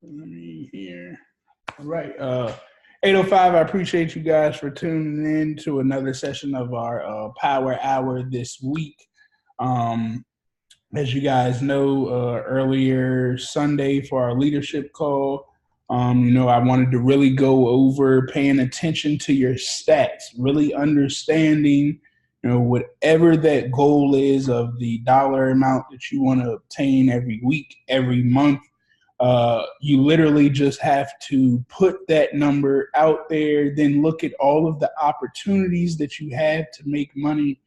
Let me hear. All right. 8:05. I appreciate you guys for tuning in to another session of our Power Hour this week. As you guys know, earlier Sunday for our leadership call, I wanted to really go over paying attention to your stats, really understanding, whatever that goal is of the dollar amount that you want to obtain every week, every month. You literally just have to put that number out there, then look at all of the opportunities that you have to make money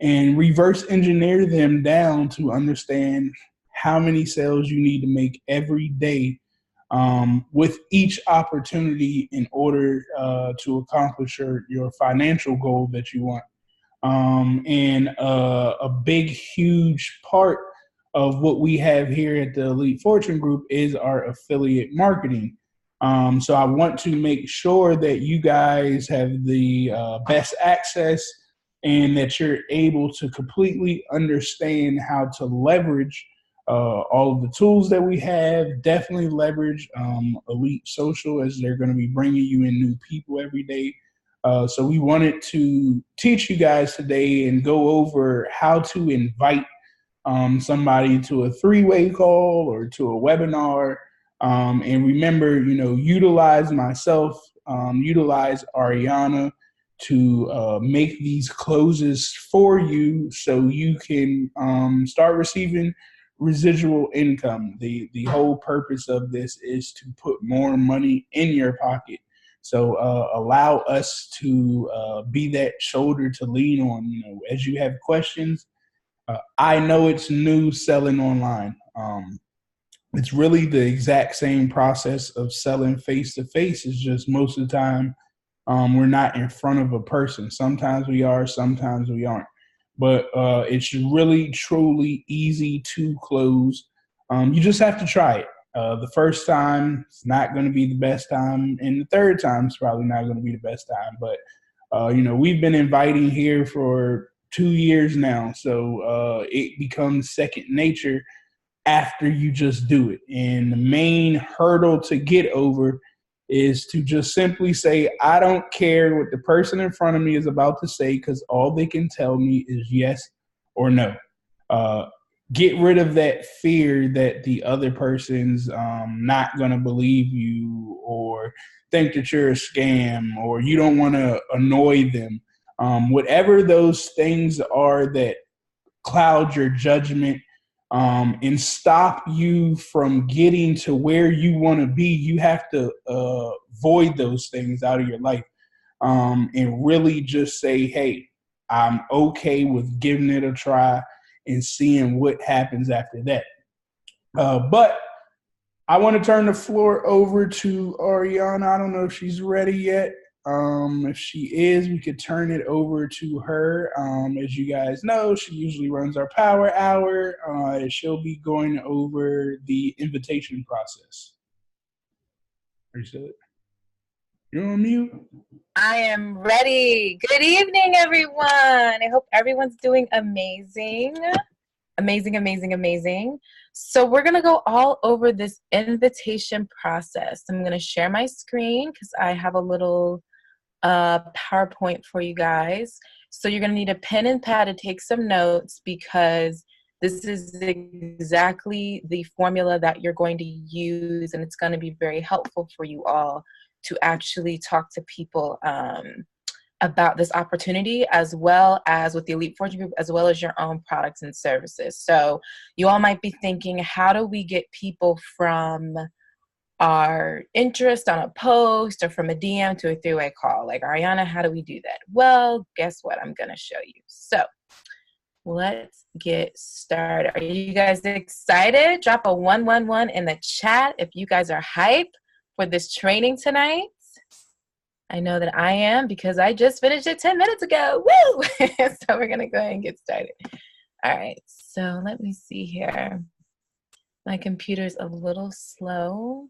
and reverse engineer them down to understand how many sales you need to make every day with each opportunity in order to accomplish your financial goal that you want. And a big, huge part of what we have here at the Elite Fortune Group is our affiliate marketing. So I want to make sure that you guys have the best access and that you're able to completely understand how to leverage all of the tools that we have. Definitely leverage Elite Social, as they're going to be bringing you in new people every day. So we wanted to teach you guys today and go over how to invite somebody to a three-way call or to a webinar. And remember, utilize myself, utilize Ariana to make these closes for you so you can start receiving residual income. The whole purpose of this is to put more money in your pocket. So allow us to be that shoulder to lean on. As you have questions, I know it's new selling online. It's really the exact same process of selling face-to-face. It's just most of the time we're not in front of a person. Sometimes we are, sometimes we aren't. But it's really, truly easy to close. You just have to try it. The first time, it's not going to be the best time. And the third time, it's probably not going to be the best time. But, we've been inviting here for 2 years now. So it becomes second nature after you just do it. And the main hurdle to get over is to just simply say, I don't care what the person in front of me is about to say, because all they can tell me is yes or no. Get rid of that fear that the other person's not going to believe you or think that you're a scam or you don't want to annoy them. Whatever those things are that cloud your judgment and stop you from getting to where you want to be, you have to void those things out of your life and really just say, hey, I'm okay with giving it a try and seeing what happens after that. But I want to turn the floor over to Ariana. I don't know if she's ready yet. If she is, we could turn it over to her. As you guys know, she usually runs our Power Hour. She'll be going over the invitation process. Are you still? You're on mute. I am ready. Good evening, everyone. I hope everyone's doing amazing. Amazing, amazing, amazing. So we're going to go all over this invitation process. I'm going to share my screen because I have a little PowerPoint for you guys. So you're going to need a pen and pad to take some notes because this is exactly the formula that you're going to use, and it's going to be very helpful for you all to actually talk to people about this opportunity, as well as with the Elite Fortune Group, as well as your own products and services. So you all might be thinking, how do we get people from our interest on a post or from a DM to a three-way call? Like, Ariana, how do we do that? Well, guess what? I'm going to show you. So let's get started. Are you guys excited? Drop a 111 in the chat if you guys are hype for this training tonight. I know that I am because I just finished it 10 minutes ago. Woo! So we're going to go ahead and get started. All right. So let me see here. My computer's a little slow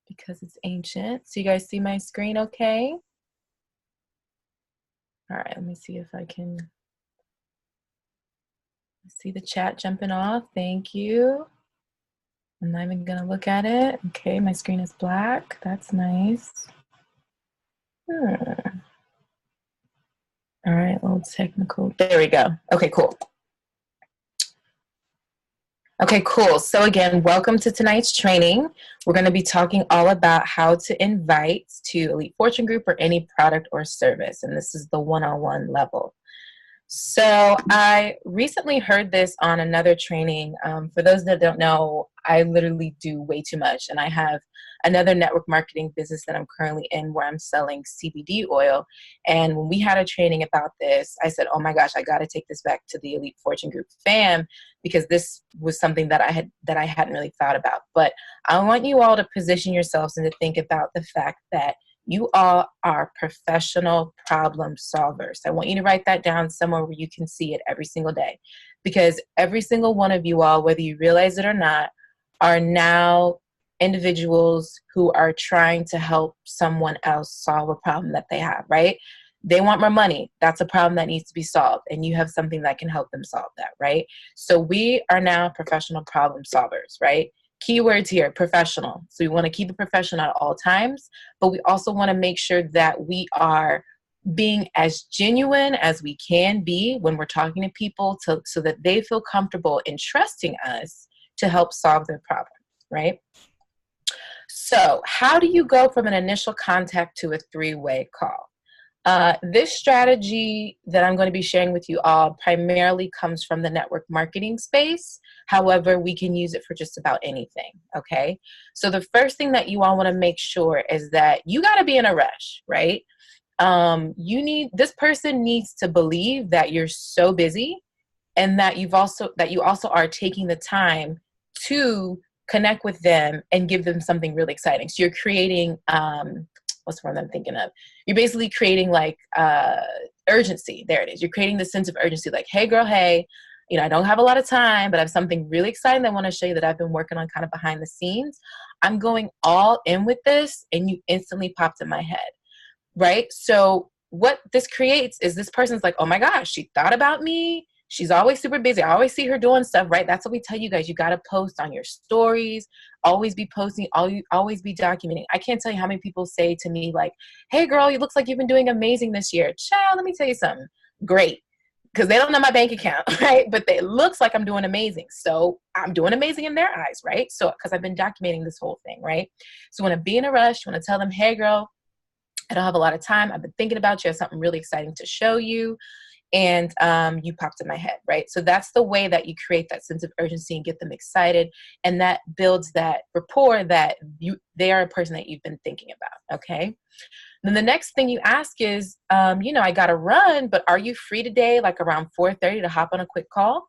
because it's ancient. So you guys see my screen okay? All right. Let me see if I can see the chat jumping off. Thank you. I'm not even gonna look at it. Okay, my screen is black. That's nice. All right, a little technical. There we go. Okay, cool. Okay, cool. So again, welcome to tonight's training. We're going to be talking all about how to invite to Elite Fortune Group or any product or service. And this is the one-on-one level. So I recently heard this on another training. For those that don't know, I literally do way too much. And I have another network marketing business that I'm currently in where I'm selling CBD oil. And when we had a training about this, I said, oh my gosh, I got to take this back to the Elite Fortune Group fam, because this was something that I hadn't really thought about. But I want you all to position yourselves and to think about the fact that you all are professional problem solvers. I want you to write that down somewhere where you can see it every single day, because every single one of you all, whether you realize it or not, are now individuals who are trying to help someone else solve a problem that they have, right? They want more money. That's a problem that needs to be solved, and you have something that can help them solve that, right? So we are now professional problem solvers, right? Keywords here, professional. So we want to keep it professional at all times, but we also want to make sure that we are being as genuine as we can be when we're talking to people so that they feel comfortable in trusting us to help solve their problem, right? So how do you go from an initial contact to a three-way call? This strategy that I'm going to be sharing with you all primarily comes from the network marketing space. However, we can use it for just about anything, okay? So the first thing that you all want to make sure is that you got to be in a rush, right? This person needs to believe that you're so busy, and that you also are taking the time to connect with them and give them something really exciting. So you're creating what's the word I'm thinking of? You're basically creating like urgency. There it is. You're creating the sense of urgency, like, hey girl, hey, I don't have a lot of time, but I have something really exciting that I want to show you that I've been working on kind of behind the scenes. I'm going all in with this, and you instantly popped in my head, right? So what this creates is this person's like, oh my gosh, she thought about me. She's always super busy. I always see her doing stuff, right? That's what we tell you guys. You got to post on your stories, always be posting, always be documenting. I can't tell you how many people say to me like, hey girl, it looks like you've been doing amazing this year. Child, let me tell you something. Great. Because they don't know my bank account, right? But it looks like I'm doing amazing. So I'm doing amazing in their eyes, right? So because I've been documenting this whole thing, right? So when I be in a rush, you want to tell them, hey girl, I don't have a lot of time. I've been thinking about you. I have something really exciting to show you. And you popped in my head, right? So that's the way that you create that sense of urgency and get them excited. And that builds that rapport that they are a person that you've been thinking about, okay? Then the next thing you ask is, I got to run, but are you free today, like around 4:30 to hop on a quick call,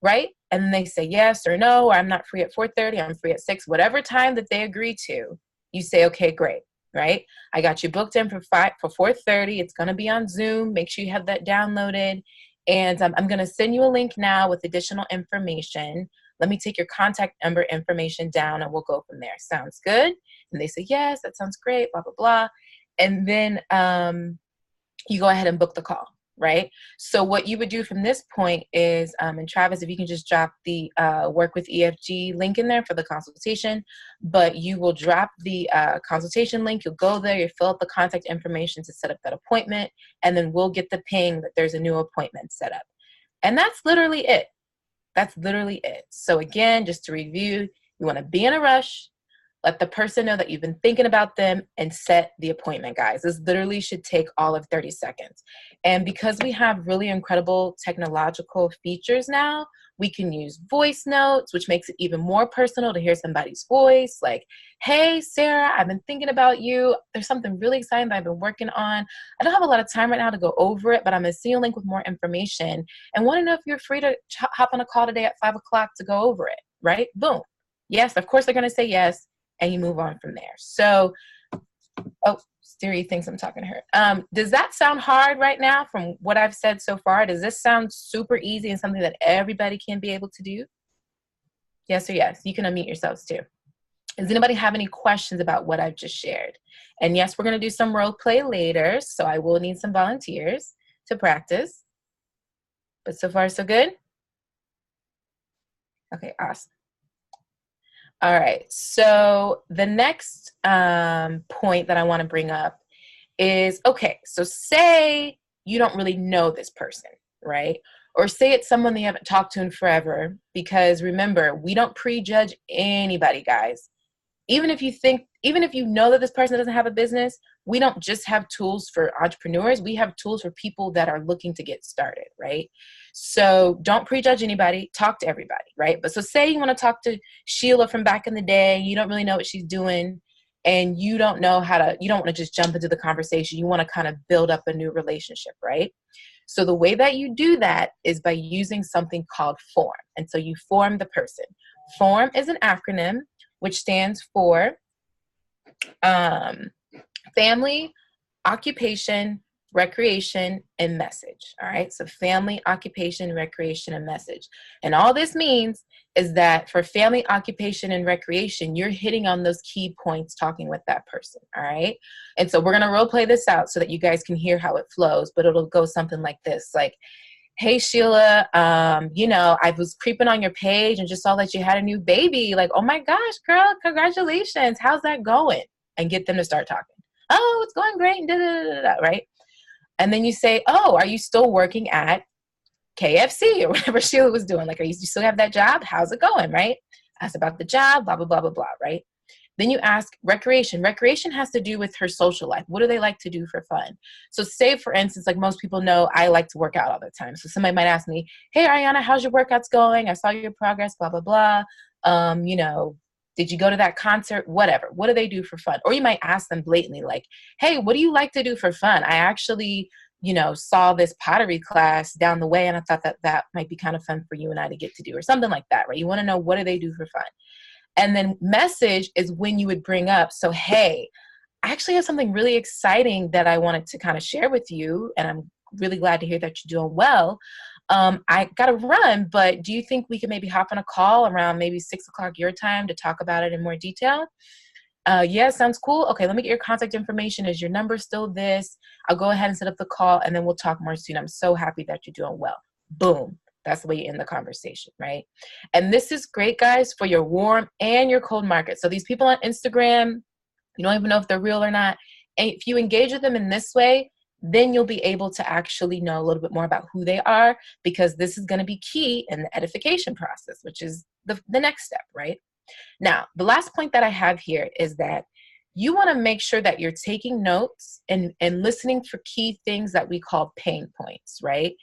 right? And then they say yes or no, or I'm not free at 4:30, I'm free at 6, whatever time that they agree to, you say, okay, great. Right? I got you booked in for 4:30. It's going to be on Zoom. Make sure you have that downloaded. And I'm going to send you a link now with additional information. Let me take your contact number information down and we'll go from there. Sounds good? And they say, yes, that sounds great, blah, blah, blah. And then you go ahead and book the call, right? So what you would do from this point is, and Travis, if you can just drop the work with EFG link in there for the consultation, but you will drop the consultation link, you'll go there, you fill out the contact information to set up that appointment, and then we'll get the ping that there's a new appointment set up. And that's literally it. That's literally it. So again, just to review, you want to be in a rush, let the person know that you've been thinking about them, and set the appointment, guys. This literally should take all of 30 seconds. And because we have really incredible technological features now, we can use voice notes, which makes it even more personal to hear somebody's voice. Like, hey, Sarah, I've been thinking about you. There's something really exciting that I've been working on. I don't have a lot of time right now to go over it, but I'm going to send you a link with more information and want to know if you're free to hop on a call today at 5 o'clock to go over it, right? Boom. Yes, of course they're going to say yes. And you move on from there. So, oh, Siri thinks I'm talking to her. Does that sound hard right now from what I've said so far? Does this sound super easy and something that everybody can be able to do? Yes or yes? You can unmute yourselves too. Does anybody have any questions about what I've just shared? And yes, we're going to do some role play later, so I will need some volunteers to practice. But so far, so good? Okay, awesome. All right. So the next point that I want to bring up is, okay, so say you don't really know this person, right? Or say it's someone that you haven't talked to in forever, because remember, we don't prejudge anybody, guys. Even if you know that this person doesn't have a business, we don't just have tools for entrepreneurs. We have tools for people that are looking to get started, right? So don't prejudge anybody, talk to everybody, right? But so say you want to talk to Sheila from back in the day, you don't really know what she's doing, and you don't know you don't want to just jump into the conversation. You want to kind of build up a new relationship, right? So the way that you do that is by using something called form. And so you form the person. Form is an acronym which stands for um, family, occupation, recreation, and message. All right. So family, occupation, recreation, and message. And all this means is that for family, occupation, and recreation, you're hitting on those key points talking with that person. All right. And so we're going to role play this out so that you guys can hear how it flows, but it'll go something like this. Like, hey Sheila, I was creeping on your page and just saw that you had a new baby. Like, oh my gosh, girl, congratulations. How's that going? And get them to start talking. Oh, it's going great. And da, da, da, da, right? And then you say, oh, are you still working at KFC or whatever Sheila was doing? Like, you still have that job? How's it going? Right? Ask about the job, blah, blah, blah, blah, blah, right? Then you ask recreation. Recreation has to do with her social life. What do they like to do for fun? So say, for instance, like most people know, I like to work out all the time. So somebody might ask me, hey, Ariana, how's your workouts going? I saw your progress, blah, blah, blah. Did you go to that concert? Whatever. What do they do for fun? Or you might ask them blatantly, like, hey, what do you like to do for fun? I actually, saw this pottery class down the way and I thought that might be kind of fun for you and I to get to do, or something like that, right? You want to know, what do they do for fun? And then message is when you would bring up, so, hey, I actually have something really exciting that I wanted to kind of share with you. And I'm really glad to hear that you're doing well. I got to run, but do you think we could maybe hop on a call around maybe 6 o'clock your time to talk about it in more detail? Yeah, sounds cool. Okay, let me get your contact information. Is your number still this? I'll go ahead and set up the call and then we'll talk more soon. I'm so happy that you're doing well. Boom. That's the way you end the conversation, right? And this is great, guys, for your warm and your cold market. So these people on Instagram, you don't even know if they're real or not. And if you engage with them in this way, then you'll be able to actually know a little bit more about who they are, because this is going to be key in the edification process, which is the next step, right? Now, the last point that I have here is that you want to make sure that you're taking notes and listening for key things that we call pain points, right?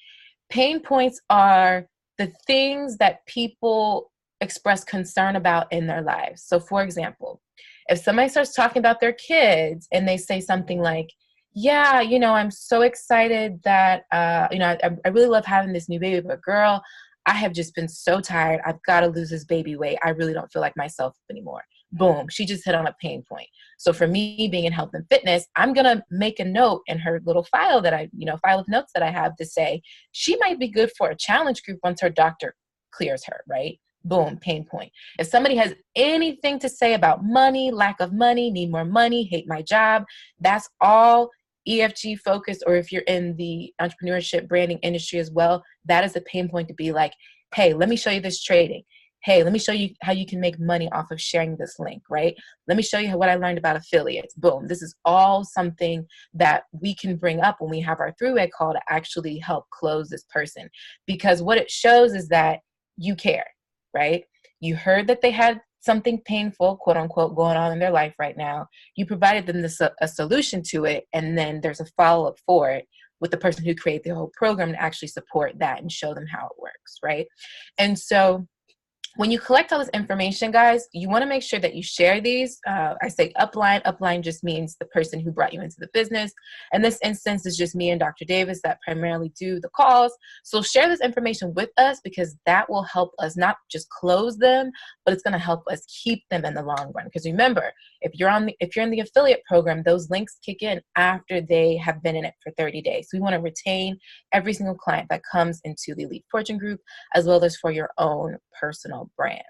Pain points are the things that people express concern about in their lives. So for example, if somebody starts talking about their kids and they say something like, yeah, I'm so excited that, I really love having this new baby, but girl, I have just been so tired. I've got to lose this baby weight. I really don't feel like myself anymore. Boom. She just hit on a pain point. So for me, being in health and fitness, I'm going to make a note in her little file file of notes that I have to say, she might be good for a challenge group once her doctor clears her, right? Boom, pain point. If somebody has anything to say about money, lack of money, need more money, hate my job, that's all EFG focused. Or if you're in the entrepreneurship branding industry as well, that is a pain point to be like, hey, let me show you this trading. Hey, let me show you how you can make money off of sharing this link, right? Let me show you what I learned about affiliates. Boom. This is all something that we can bring up when we have our three-way call to actually help close this person. Because what it shows is that you care, right? You heard that they had something painful, quote unquote, going on in their life right now. You provided them a solution to it, and then there's a follow-up for it with the person who created the whole program to actually support that and show them how it works, right? And so when you collect all this information, guys, you want to make sure that you share these. I say upline. Upline just means the person who brought you into the business. And this instance is just me and Dr. Davis that primarily do the calls. So share this information with us, because that will help us not just close them, but it's going to help us keep them in the long run. Because remember, if you're in the affiliate program, those links kick in after they have been in it for 30 days. So we want to retain every single client that comes into the Elite Fortune Group, as well as for your own personal brands.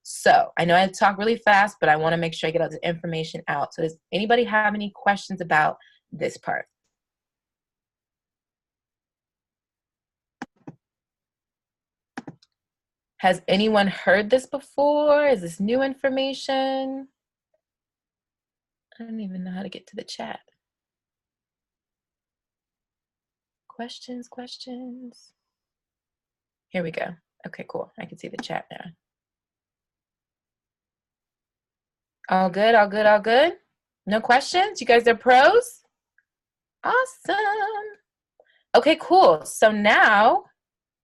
So I know I talk really fast, but I want to make sure I get all the information out. So does anybody have any questions about this part? Has anyone heard this before? Is this new information? I don't even know how to get to the chat. Questions. Here we go. Okay, cool. I can see the chat now. All good? No questions? You guys are pros? Awesome. Okay, cool. So now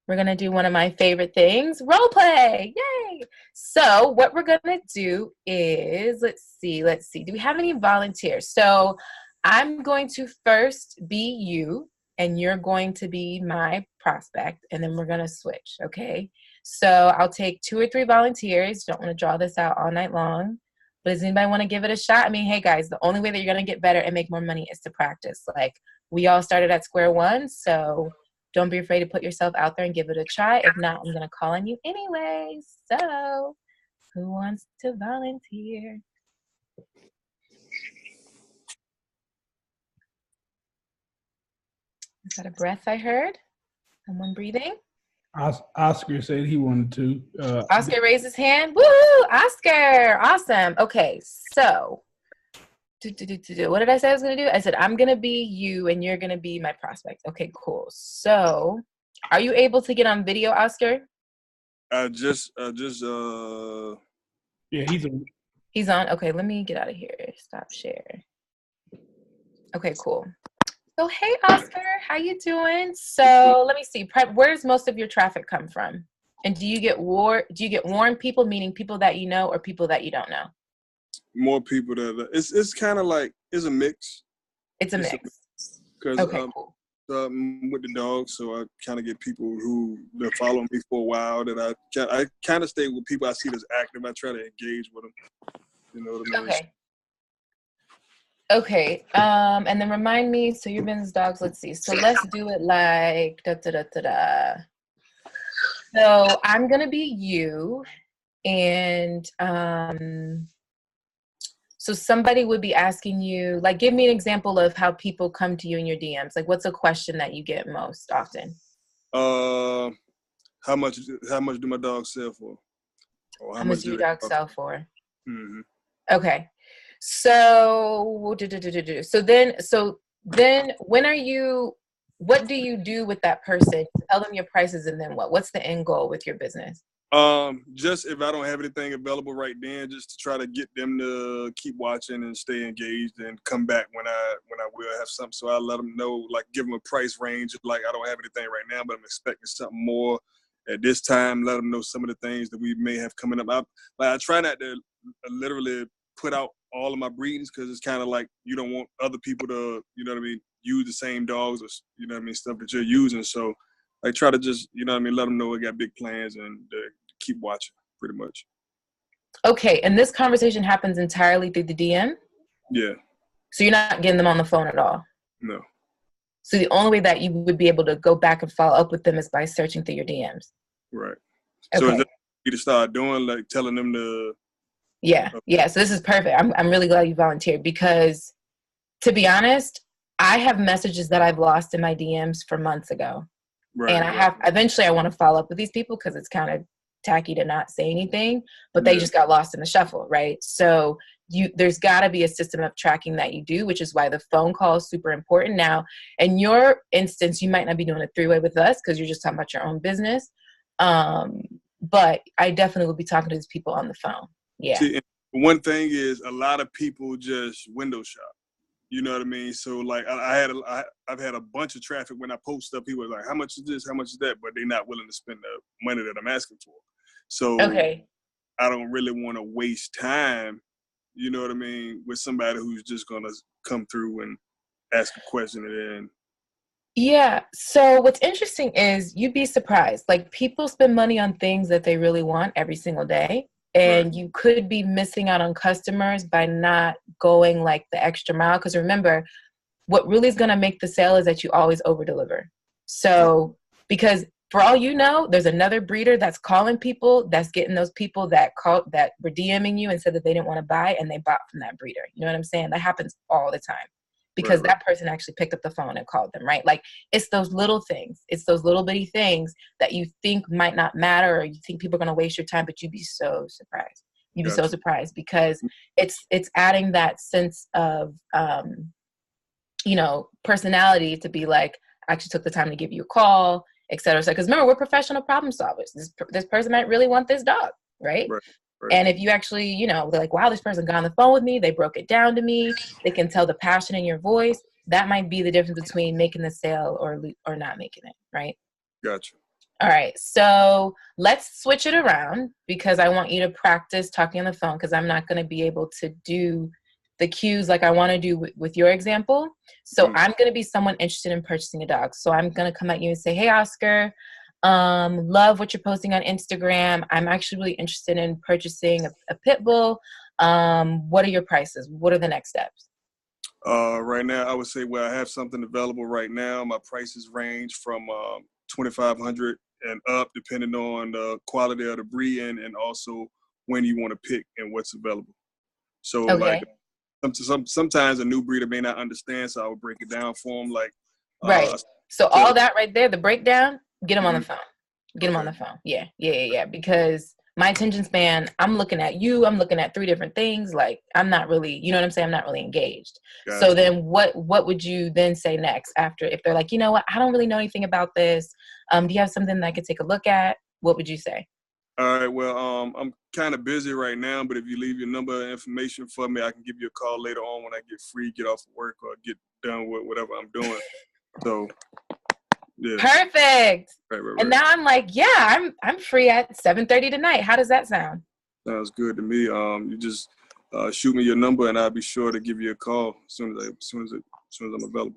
we're going to do one of my favorite things, role play. Yay. So what we're going to do is, let's see. Do we have any volunteers? So I'm going to first be you, and you're going to be my prospect, and then we're going to switch, okay? So I'll take 2 or 3 volunteers. Don't want to draw this out all night long. But does anybody want to give it a shot? I mean, hey, guys, the only way that you're going to get better and make more money is to practice. Like, we all started at square one, so don't be afraid to put yourself out there and give it a try. If not, I'm going to call on you anyway. So who wants to volunteer? Is that a breath I heard? Someone breathing? Oscar said he wanted to. Oscar raised his hand. Woo! Oscar! Awesome. Okay, so what did I say I was going to do? I said, I'm going to be you and you're going to be my prospect. Okay, cool. So are you able to get on video, Oscar? Yeah, he's on. Okay, let me get out of here. Stop share. Okay, cool. So hey, Oscar, how you doing? So let me see. Where does most of your traffic come from? And do you get warm people, meaning people that you know or people that you don't know? More people that it's kind of like it's a mix. It's a mix. Because okay, cool. With the dogs, so I kind of get people who been following me for a while. That I kind of stay with people I see that's active. I try to engage with them. You know what I mean? Okay. And then remind me. So your business dogs. Let's see. So let's do it like So I'm gonna be you, and so somebody would be asking you, like, give me an example of how people come to you in your DMs. Like, what's a question that you get most often? How much do my dogs sell for? Or how much do your dogs sell for? Mm-hmm. Okay. So then what do you do with that person? Tell them your prices and then what? What's the end goal with your business? Just if I don't have anything available right then, just to try to get them to keep watching and stay engaged and come back when I will have something. So I let them know, like give them a price range. Like I don't have anything right now, but I'm expecting something more at this time. Let them know some of the things that we may have coming up. I try not to literally put out all of my breedings because it's kind of like you don't want other people to, you know what I mean, use the same dogs or, you know what I mean, stuff that you're using. So I try to just, you know what I mean, let them know we got big plans and keep watching pretty much. Okay. And this conversation happens entirely through the DM? Yeah. So you're not getting them on the phone at all? No. So the only way that you would be able to go back and follow up with them is by searching through your DMs? Right. Okay. So is that you to start doing, like telling them to? Yeah. Yeah. So this is perfect. I'm really glad you volunteered because, to be honest, I have messages that I've lost in my DMs for months ago. Right, and eventually I want to follow up with these people because it's kind of tacky to not say anything, but they just got lost in the shuffle, right? So there's got to be a system of tracking that you do, which is why the phone call is super important. Now, in your instance, you might not be doing a 3-way with us because you're just talking about your own business. But I definitely will be talking to these people on the phone. Yeah. See, one thing is a lot of people just window shop. You know what I mean? So like I've had a bunch of traffic when I post stuff. People are like, how much is this? How much is that? But they're not willing to spend the money that I'm asking for. So I don't really want to waste time, you know what I mean, with somebody who's just going to come through and ask a question and then. Yeah. So what's interesting is you'd be surprised. Like people spend money on things that they really want every single day. And you could be missing out on customers by not going like the extra mile. Because remember, what really is going to make the sale is that you always over deliver. So because for all you know, there's another breeder that's calling people, that's getting those people that were DMing you and said that they didn't want to buy and they bought from that breeder. You know what I'm saying? That happens all the time. because that person actually picked up the phone and called them, right? Like, it's those little things. It's those little bitty things that you think might not matter, or you think people are going to waste your time, but you'd be so surprised. You'd be so surprised, because it's adding that sense of, personality to be like, I actually took the time to give you a call, et cetera. So, because remember, we're professional problem solvers. This person might really want this dog, right? And if you actually, they're like, wow, this person got on the phone with me. They broke it down to me. They can tell the passion in your voice. That might be the difference between making the sale or not making it, right? Gotcha. All right. So let's switch it around, because I want you to practice talking on the phone, because I'm not going to be able to do the cues like I want to do with your example. So I'm going to be someone interested in purchasing a dog. So I'm going to come at you and say, hey, Oscar, love what you're posting on Instagram. I'm actually really interested in purchasing a pit bull. What are your prices? What are the next steps? Right now, I would say, I have something available right now. My prices range from $2,500 and up, depending on the quality of the breed and also when you want to pick and what's available. So like, sometimes a new breeder may not understand, so I would break it down for them. Like, So all that right there, the breakdown, get them on the phone. Get them on the phone. Yeah. Because my attention span, I'm looking at you. I'm looking at 3 different things. Like, I'm not really, you know what I'm saying? I'm not really engaged. Gotcha. So then what would you then say next after, if they're like, you know what, I don't really know anything about this. Do you have something that I could take a look at? What would you say? All right. Well, I'm kind of busy right now, but if you leave your number and information for me, I can give you a call later on when I get free, get off of work, or get done with whatever I'm doing. So, yeah. Perfect. Right. And now I'm like, yeah, I'm free at 7:30 tonight. How does that sound? Sounds good to me. You just shoot me your number, and I'll be sure to give you a call as soon as I'm available.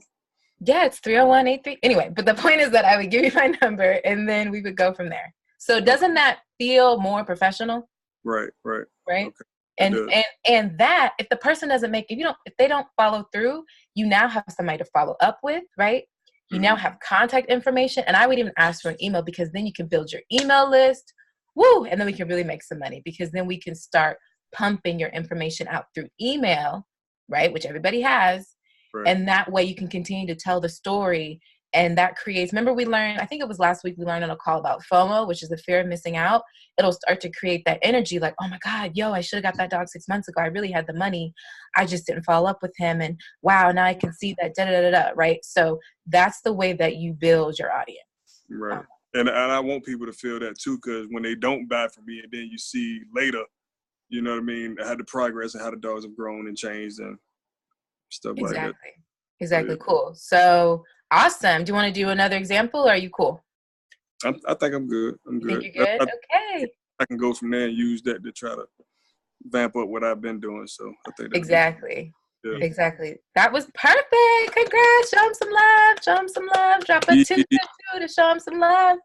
Yeah, it's 301-83. Anyway, but the point is that I would give you my number, and then we would go from there. So doesn't that feel more professional? Right. Okay. And that, if the person doesn't if they don't follow through, you now have somebody to follow up with, right? You now have contact information, and I would even ask for an email, because then you can build your email list. Woo! And then we can really make some money, because then we can start pumping your information out through email, right? Which everybody has. Right. And that way you can continue to tell the story. And that creates, remember we learned, I think it was last week, we learned on a call about FOMO, which is the fear of missing out. It'll start to create that energy like, oh my God, I should have got that dog 6 months ago. I really had the money. I just didn't follow up with him. And wow, now I can see that, right? So that's the way that you build your audience. Right. And I want people to feel that too, because when they don't buy from me and then you see later, you know what I mean, how the progress and how the dogs have grown and changed and stuff like that. Exactly. Yeah. Cool. So awesome. Do you want to do another example, or are you cool? I think I'm good. I'm good. Think you're good? Okay. I can go from there and use that to try to vamp up what I've been doing. So I think exactly. That was perfect. Congrats. Show him some love. Drop a 2 to show him some love.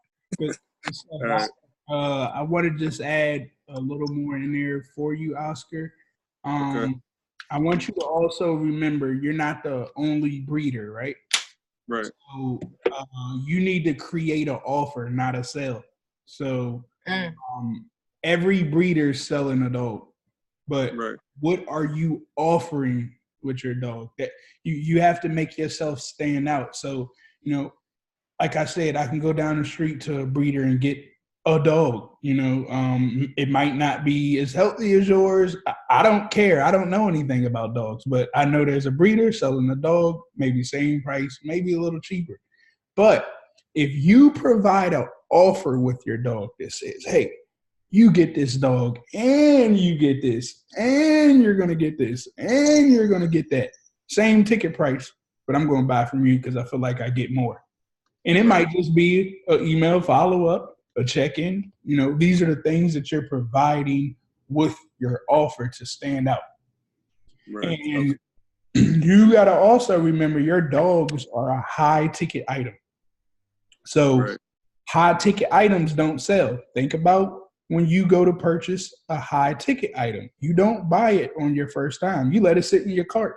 Right. I want to just add a little more in there for you, Oscar. Okay. I want you to also remember you're not the only breeder, right? Right. So you need to create an offer, not a sale. So every breeder is selling a dog, but what are you offering with your dog? That you have to make yourself stand out. So, like I said, I can go down the street to a breeder and get a dog. It might not be as healthy as yours. I don't care. I don't know anything about dogs, but I know there's a breeder selling a dog, maybe same price, maybe a little cheaper. But if you provide an offer with your dog that says, hey, you get this dog and you get this and you're going to get this and you're going to get that, same ticket price, but I'm going to buy from you because I feel like I get more. And it might just be an email follow-up, a check-in. These are the things that you're providing with your offer to stand out. Right. And you got to also remember your dogs are a high-ticket item. So high-ticket items don't sell. Think about when you go to purchase a high-ticket item. You don't buy it on your first time. You let it sit in your cart.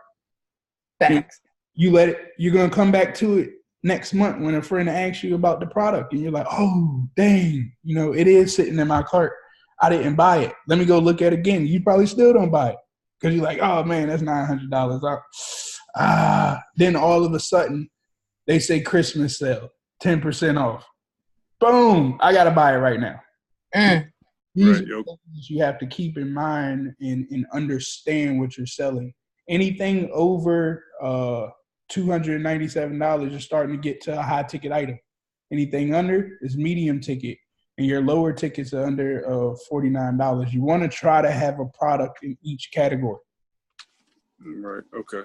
Facts. You're going to come back to it next month when a friend asks you about the product and you're like, oh, dang, it is sitting in my cart. I didn't buy it. Let me go look at it again. You probably still don't buy it because you're like, oh, man, that's $900. Then all of a sudden, they say Christmas sale, 10% off. Boom! I gotta buy it right now. These are things you have to keep in mind and understand what you're selling. Anything over $297 is starting to get to a high ticket item. Anything under is medium ticket, and your lower tickets are under $49. You want to try to have a product in each category. Right. Okay.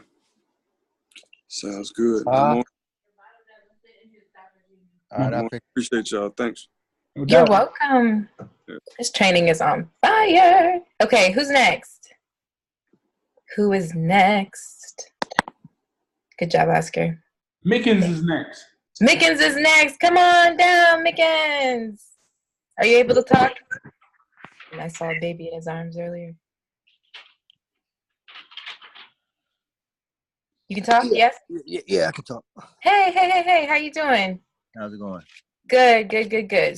Sounds good. All right, I appreciate y'all. Thanks. No You're doubt. welcome. Yeah. This training is on fire. Okay, who's next? Who is next? Good job, Oscar. Mickens is next. Mickens is next. Come on down, Mickens. Are you able to talk? And I saw a baby in his arms earlier. You can talk? Yeah. Yes? Yeah, I can talk. Hey. How you doing? How's it going? Good.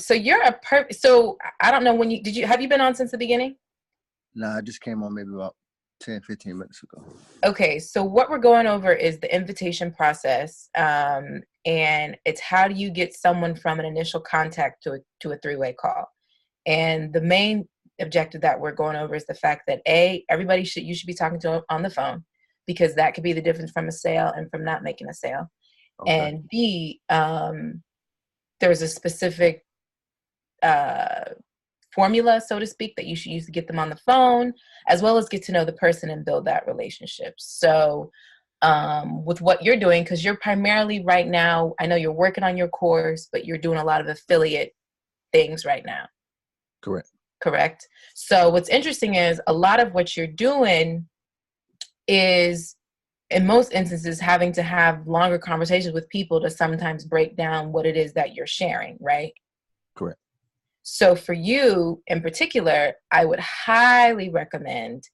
So you're so I don't know when have you been on since the beginning? Nah, I just came on maybe about 10, 15 minutes ago. Okay, so what we're going over is the invitation process, and it's how do you get someone from an initial contact to a three-way call. And the main objective that we're going over is the fact that you should be talking to them on the phone, because that could be the difference from a sale and from not making a sale. Okay. And B, there's a specific formula, so to speak, that you should use to get them on the phone, as well as get to know the person and build that relationship. So with what you're doing, because you're primarily right now, I know you're working on your course, but you're doing a lot of affiliate things right now. Correct. So what's interesting is a lot of what you're doing is, in most instances, having to have longer conversations with people to sometimes break down what it is that you're sharing, right? Correct. So for you in particular, I would highly recommend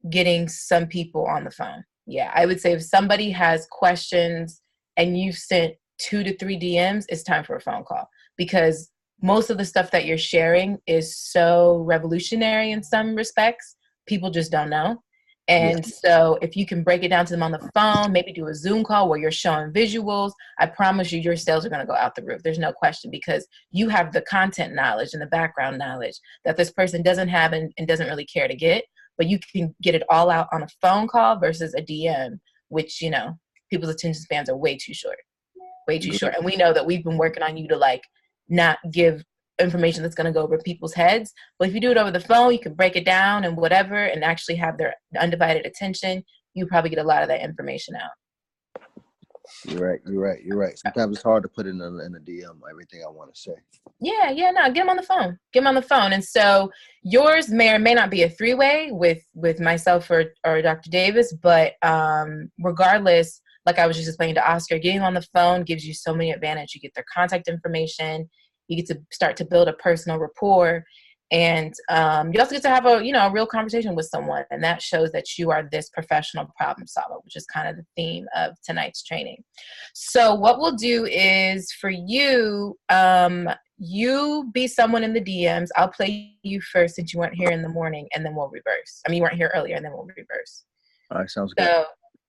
getting some people on the phone. Yeah, I would say if somebody has questions and you've sent 2 to 3 DMs, it's time for a phone call, because most of the stuff that you're sharing is so revolutionary in some respects. People just don't know. And so if you can break it down to them on the phone, maybe do a Zoom call where you're showing visuals, I promise you your sales are going to go out the roof. There's no question, because you have the content knowledge and the background knowledge that this person doesn't have and doesn't really care to get, but you can get it all out on a phone call versus a DM, which, people's attention spans are way too short. And we know that we've been working on you to not give information that's going to go over people's heads. But if you do it over the phone, you can break it down and whatever, and actually have their undivided attention. You probably get a lot of that information out. You're right. Sometimes it's hard to put in a DM everything I want to say. Yeah, no, get them on the phone. And so yours may or may not be a three-way with myself or Dr. Davis, but regardless, like I was just explaining to Oscar, getting on the phone gives you so many advantages. You get their contact information. You get to start to build a personal rapport, and you also get to have a real conversation with someone, and that shows that you are this professional problem solver, which is kind of the theme of tonight's training. So what we'll do is, for you, you be someone in the DMs. I'll play you first since you weren't here in the morning, and then we'll reverse. You weren't here earlier, and then we'll reverse. All right, sounds good.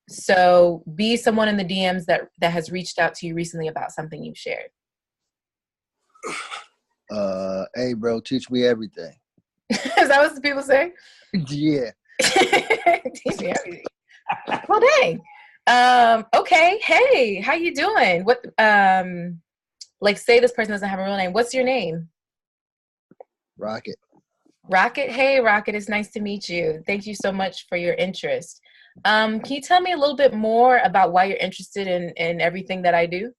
So be someone in the DMs that has reached out to you recently about something you've shared. Hey bro, teach me everything. Is that what people say? Yeah. Teach me everything. Well, dang. Okay. Hey, how you doing? What? Say this person doesn't have a real name. What's your name? Rocket. Rocket. Hey, Rocket. It's nice to meet you. Thank you so much for your interest. Can you tell me a little bit more about why you're interested in everything that I do?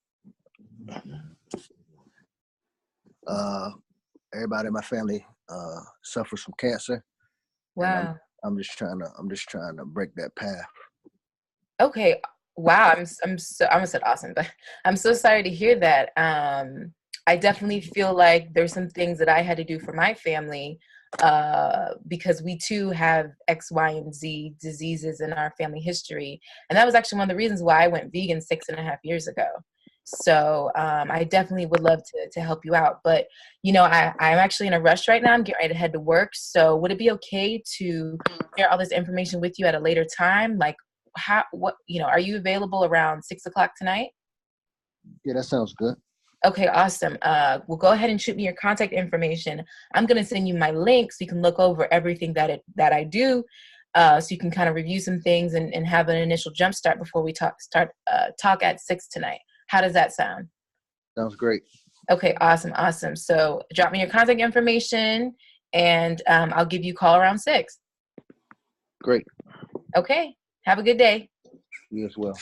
Everybody in my family suffers from cancer. Wow. I'm just trying to break that path. Okay. Wow. I almost said awesome, but I'm so sorry to hear that. I definitely feel like there's some things that I had to do for my family because we too have X, Y, and Z diseases in our family history. And that was actually one of the reasons why I went vegan 6.5 years ago. So I definitely would love to help you out. But, I'm actually in a rush right now. I'm getting ready to head to work. So would it be okay to share all this information with you at a later time? are you available around 6 o'clock tonight? Yeah, that sounds good. Okay, awesome. Well, go ahead and shoot me your contact information. I'm going to send you my link so you can look over everything that I do, so you can kind of review some things and have an initial jump start before we talk at 6 tonight. How does that sound? Sounds great. Okay, awesome. So drop me your contact information, and I'll give you a call around 6. Great. Okay, have a good day. You as well.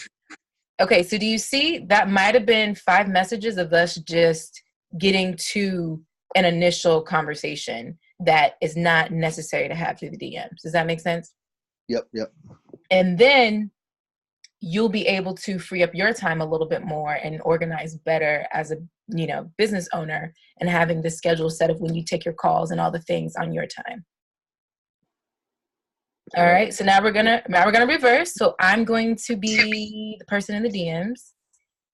Okay, so do you see that might have been 5 messages of us just getting to an initial conversation that is not necessary to have through the DMs. Does that make sense? Yep. And then you'll be able to free up your time a little bit more and organize better as a business owner, and having the schedule set of when you take your calls and all the things on your time. All right, so now we're gonna reverse. So I'm going to be the person in the DMs,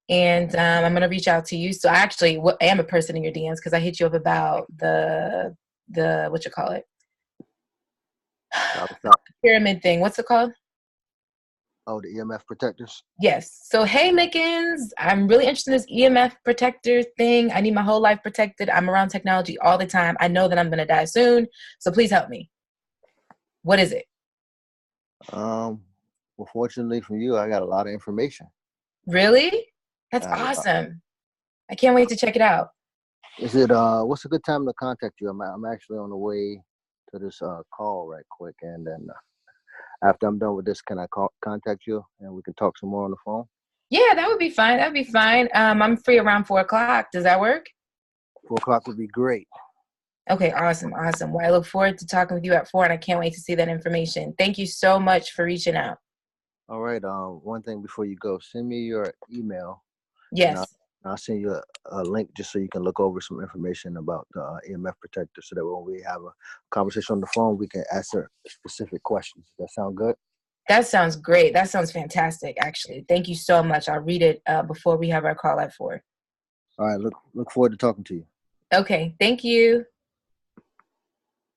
and I'm gonna reach out to you. So I actually am a person in your DMs because I hit you up about the what you call it, pyramid thing. What's it called? Oh, the EMF protectors. Yes. So hey, Mickens, I'm really interested in this EMF protector thing. I need my whole life protected. I'm around technology all the time. I know that I'm gonna die soon, so please help me. What is it? Well, fortunately for you, I got a lot of information. Really? That's awesome. I can't wait to check it out. Is it what's a good time to contact you? I'm actually on the way to this call right quick, and then after I'm done with this, can I contact you and we can talk some more on the phone? Yeah, that would be fine. That'd be fine. I'm free around 4 o'clock. Does that work? 4 o'clock would be great. Okay, awesome. Well, I look forward to talking with you at 4, and I can't wait to see that information. Thank you so much for reaching out. All right. One thing before you go, send me your email. Yes. I'll send you a link just so you can look over some information about the EMF protector, so that when we have a conversation on the phone, we can answer specific questions. Does that sound good? That sounds great. That sounds fantastic, actually. Thank you so much. I'll read it before we have our call at 4. All right. Look forward to talking to you. Okay. Thank you.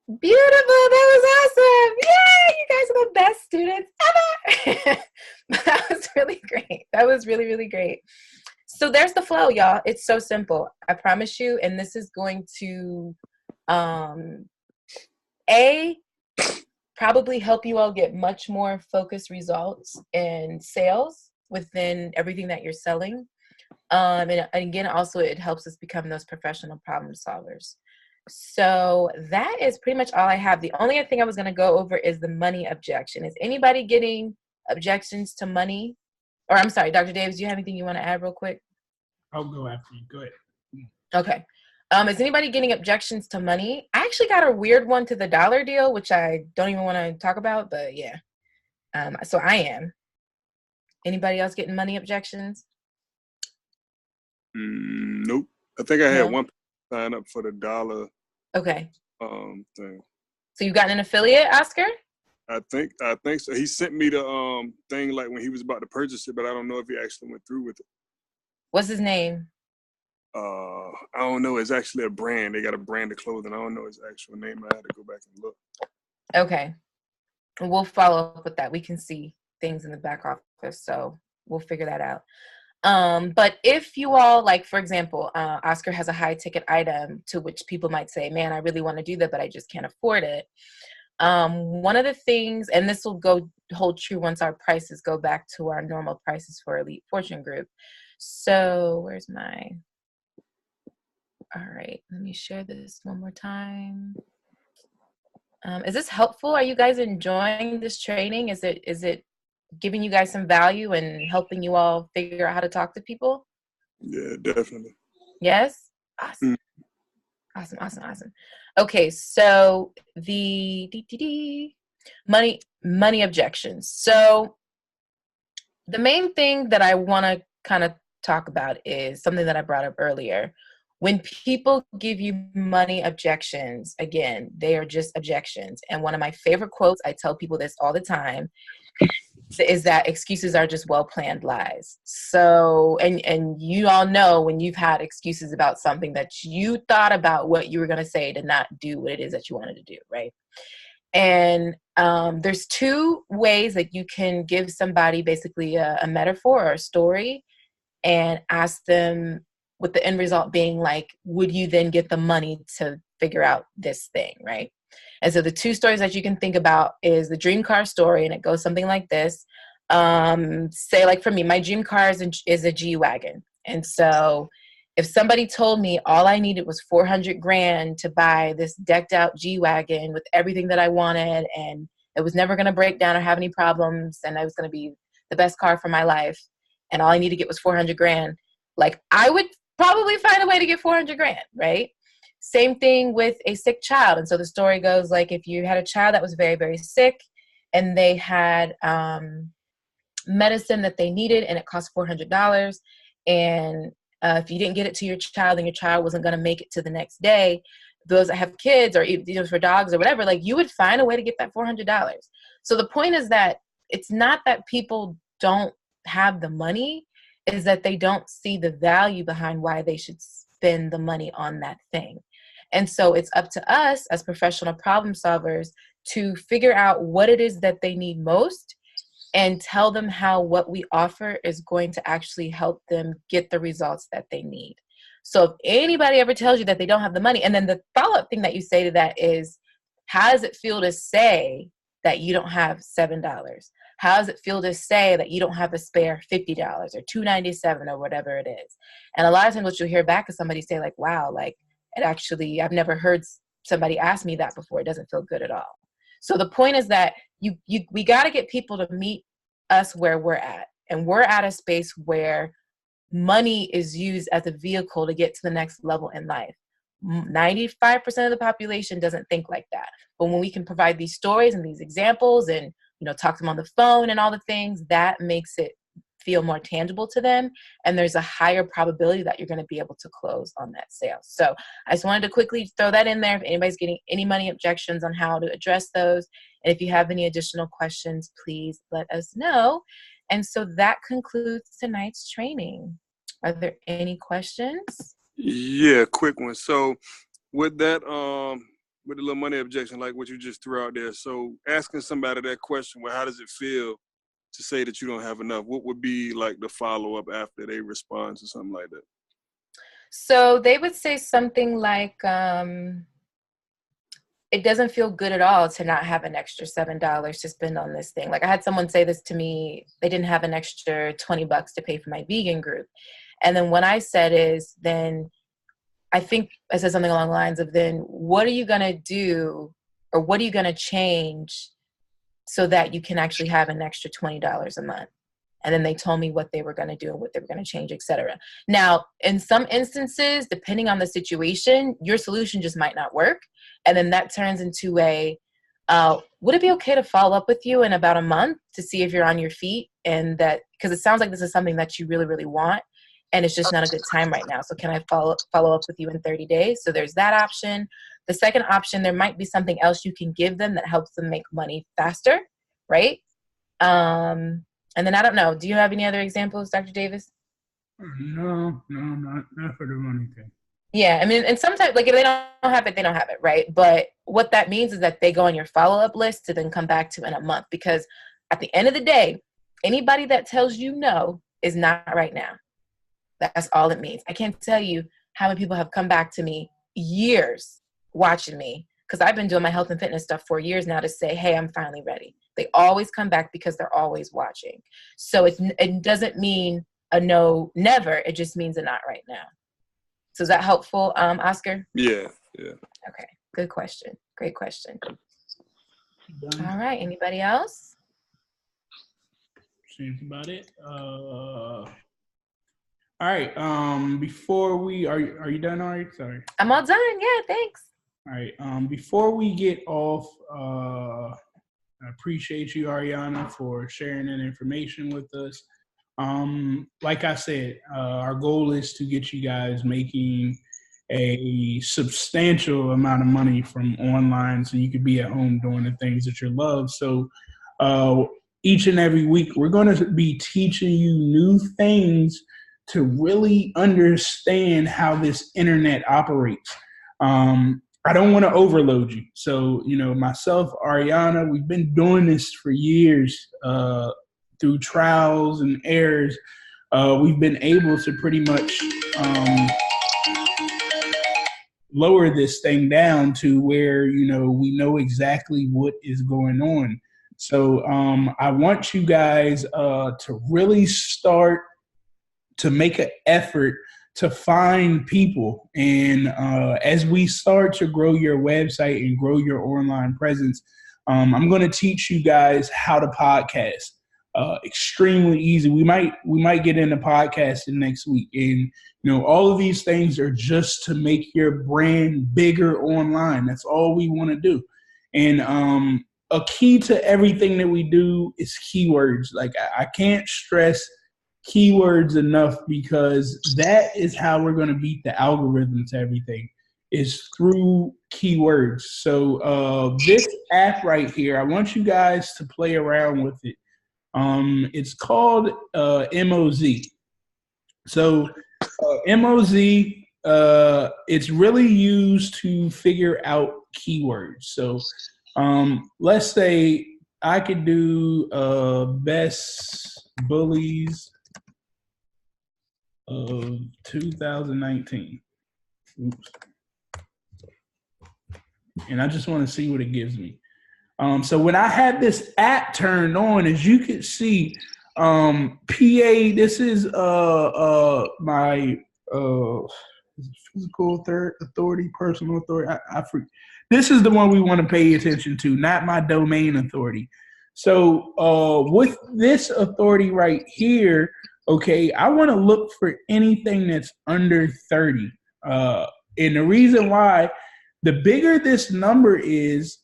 Beautiful. That was awesome. Yay! You guys are the best students ever. That was really great. That was really, really great. So there's the flow, y'all. It's so simple. I promise you. And this is going to probably help you all get much more focused results and sales within everything that you're selling. And again, also it helps us become those professional problem solvers. So that is pretty much all I have. The only other thing I was going to go over is the money objection. Is anybody getting objections to money? Or I'm sorry, Dr. Davis, do you have anything you want to add real quick? I'll go after you. Go ahead. Okay. Is anybody getting objections to money? I actually got a weird one to the dollar deal, which I don't even want to talk about, but yeah. So I am. Anybody else getting money objections? Nope. I think I had one sign up for the dollar. Okay. Thing. So you got an affiliate, Oscar? I think so. He sent me the thing like when he was about to purchase it, but I don't know if he actually went through with it. What's his name? I don't know. It's actually a brand. They got a brand of clothing. I don't know his actual name. I had to go back and look. Okay. We'll follow up with that. We can see things in the back office, so we'll figure that out. But if you all, like, for example, Oscar has a high ticket item to which people might say, man, I really want to do that, but I just can't afford it. One of the things, and this will hold true once our prices go back to our normal prices for Elite Fortune Group. So all right, let me share this one more time. Is this helpful? Are you guys enjoying this training? Is it giving you guys some value and helping you all figure out how to talk to people? Yeah, definitely. Yes? Awesome. Awesome. Okay, so the money objections. So the main thing that I want to kind of talk about is something that I brought up earlier. When people give you money objections, again, they are just objections. And one of my favorite quotes, I tell people this all the time, is that excuses are just well-planned lies. So, and you all know when you've had excuses about something that you thought about what you were going to say to not do what it is that you wanted to do, right? And there's two ways that you can give somebody basically a metaphor or a story and ask them, with the end result being like, would you then get the money to figure out this thing, right? And so the two stories that you can think about is the dream car story, and it goes something like this. Say, like for me, my dream car is a G-Wagon. And so if somebody told me all I needed was 400 grand to buy this decked out G-Wagon with everything that I wanted, and it was never going to break down or have any problems, and it was going to be the best car for my life, and all I needed to get was 400 grand, like I would probably find a way to get 400 grand, right? Same thing with a sick child. And so the story goes like, if you had a child that was very, very sick and they had medicine that they needed and it cost $400, and if you didn't get it to your child and your child wasn't going to make it to the next day, those that have kids or even for dogs or whatever, like you would find a way to get that $400. So the point is that it's not that people don't have the money, is that they don't see the value behind why they should spend the money on that thing. And so it's up to us as professional problem solvers to figure out what it is that they need most and tell them how what we offer is going to actually help them get the results that they need. So if anybody ever tells you that they don't have the money, and then the follow-up thing that you say to that is, how does it feel to say that you don't have $7? How does it feel to say that you don't have a spare $50 or $2.97 or whatever it is? And a lot of times what you'll hear back is somebody say like, wow, like it actually, I've never heard somebody ask me that before. It doesn't feel good at all. So the point is that we got to get people to meet us where we're at. And we're at a space where money is used as a vehicle to get to the next level in life. 95% of the population doesn't think like that. But when we can provide these stories and these examples and, you know, talk to them on the phone and all the things, that makes it feel more tangible to them. And there's a higher probability that you're going to be able to close on that sale. So I just wanted to quickly throw that in there. If anybody's getting any money objections on how to address those, and if you have any additional questions, please let us know. And so that concludes tonight's training. Are there any questions? Yeah, quick one. So with that, with the little money objection, like what you just threw out there, so asking somebody that question, well, how does it feel to say that you don't have enough? What would be like the follow-up after they respond to something like that? So they would say something like, it doesn't feel good at all to not have an extra $7 to spend on this thing. Like I had someone say this to me, they didn't have an extra $20 to pay for my vegan group. And then what I said is, then I think I said something along the lines of, then what are you going to do, or what are you going to change so that you can actually have an extra $20 a month? And then they told me what they were going to do and what they were going to change, etc. Now, in some instances, depending on the situation, your solution just might not work. And then that turns into a, would it be okay to follow up with you in about a month to see if you're on your feet? And that, because it sounds like this is something that you really, really want, and it's just not a good time right now. So can I follow up with you in 30 days? So there's that option. The second option, there might be something else you can give them that helps them make money faster, right? And then I don't know. Do you have any other examples, Dr. Davis? No, not for the money thing. Yeah, I mean, and sometimes, like, if they don't have it, they don't have it, right? But what that means is that they go on your follow-up list to then come back to in a month. Because at the end of the day, anybody that tells you no is not right now. That's all it means. I can't tell you how many people have come back to me years watching me, because I've been doing my health and fitness stuff for years now, to say, hey, I'm finally ready. They always come back because they're always watching. So it doesn't mean a no, never. It just means a not right now. So is that helpful, Oscar? Yeah. Okay, good question. Great question. All right, anybody else? Seems about it. All right. Before we are you done, Ari? Sorry. I'm all done. Yeah, thanks. All right. Before we get off, I appreciate you, Ariana, for sharing that information with us. Like I said, our goal is to get you guys making a substantial amount of money from online, so you could be at home doing the things that you love. So each and every week, we're going to be teaching you new things to really understand how this internet operates. I don't want to overload you. So, myself, Ariana, we've been doing this for years through trials and errors. We've been able to pretty much lower this thing down to where, we know exactly what is going on. So I want you guys to really start to make an effort to find people. And as we start to grow your website and grow your online presence, I'm going to teach you guys how to podcast. Extremely easy. We might get into podcasting next week. And, all of these things are just to make your brand bigger online. That's all we want to do. And a key to everything that we do is keywords. Like I can't stress keywords enough, because that is how we're going to beat the algorithm to everything, is through keywords. So this app right here, I want you guys to play around with it. It's called MOZ. So MOZ, it's really used to figure out keywords. So let's say I could do best bullies of 2019. Oops. And I just want to see what it gives me. So when I had this app turned on, as you can see, PA, this is my physical authority, personal authority. I forget. This is the one we want to pay attention to, not my domain authority. So with this authority right here, okay, I want to look for anything that's under 30. And the reason why, the bigger this number is,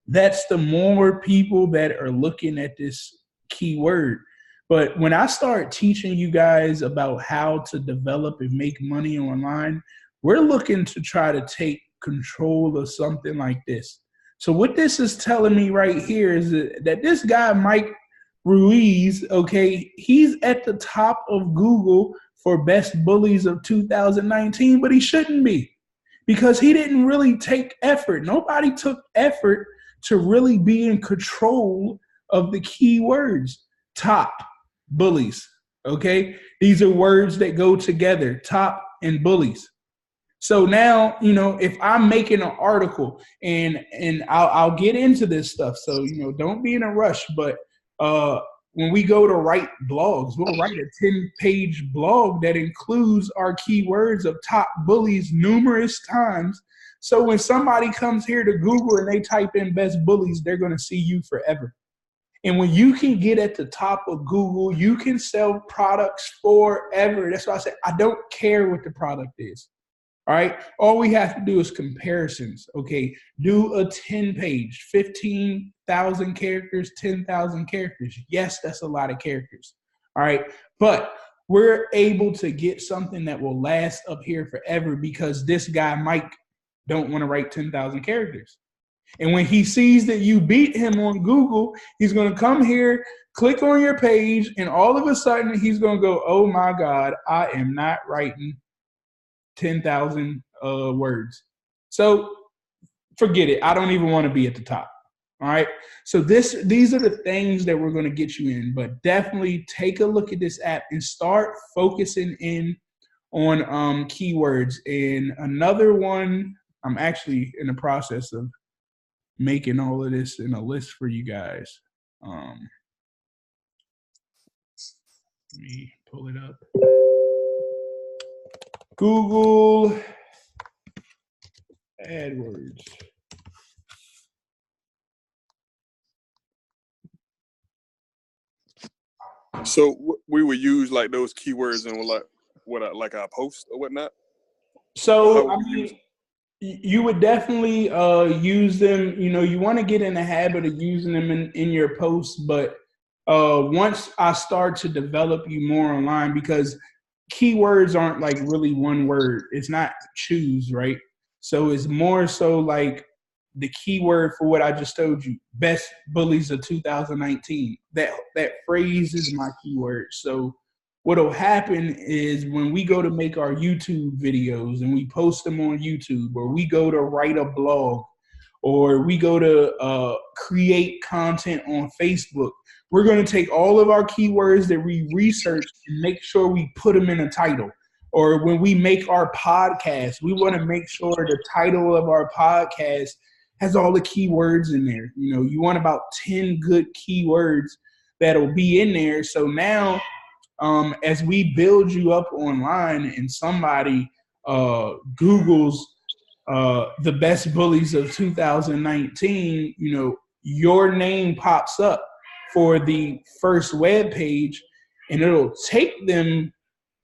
that's the more people that are looking at this keyword. But when I start teaching you guys about how to develop and make money online, we're looking to try to take control of something like this. So what this is telling me right here is that this guy, Mike Ruiz, okay, he's at the top of Google for best bullies of 2019, but he shouldn't be, because he didn't really take effort. Nobody took effort to really be in control of the keywords. Top, bullies, okay? These are words that go together, top and bullies. So now, if I'm making an article, and I'll get into this stuff, so, don't be in a rush, but when we go to write blogs, we'll write a 10-page blog that includes our keywords of top bullies numerous times. So when somebody comes here to Google and they type in best bullies, they're going to see you forever. And when you can get at the top of Google, you can sell products forever. That's why I say I don't care what the product is. All right. All we have to do is comparisons. Okay. Do a 10-page, 15,000 characters, 10,000 characters. Yes, that's a lot of characters. All right. But we're able to get something that will last up here forever, because this guy, Mike, don't want to write 10,000 characters. And when he sees that you beat him on Google, he's going to come here, click on your page, and all of a sudden he's going to go, oh my God, I am not writing 10,000 words. So forget it. I don't even want to be at the top. All right. So these are the things that we're going to get you in, but definitely take a look at this app and start focusing in on keywords. And another one, I'm actually in the process of making all of this in a list for you guys. Let me pull it up. Google AdWords. So we would use like those keywords and like our post or whatnot. So I mean, you would definitely use them. You want to get in the habit of using them in your posts, but once I start to develop you more online, because keywords aren't like really one word. It's not choose, right? So it's more so like the keyword for what I just told you, best bullies of 2019. That phrase is my keyword. So what'll happen is when we go to make our YouTube videos and we post them on YouTube, or we go to write a blog, or we go to create content on Facebook, we're going to take all of our keywords that we research and make sure we put them in a title. Or when we make our podcast, we want to make sure the title of our podcast has all the keywords in there. You know, you want about 10 good keywords that'll be in there. So now, as we build you up online and somebody Googles the best bullies of 2019, you know, your name pops up for the first web page, and it'll take them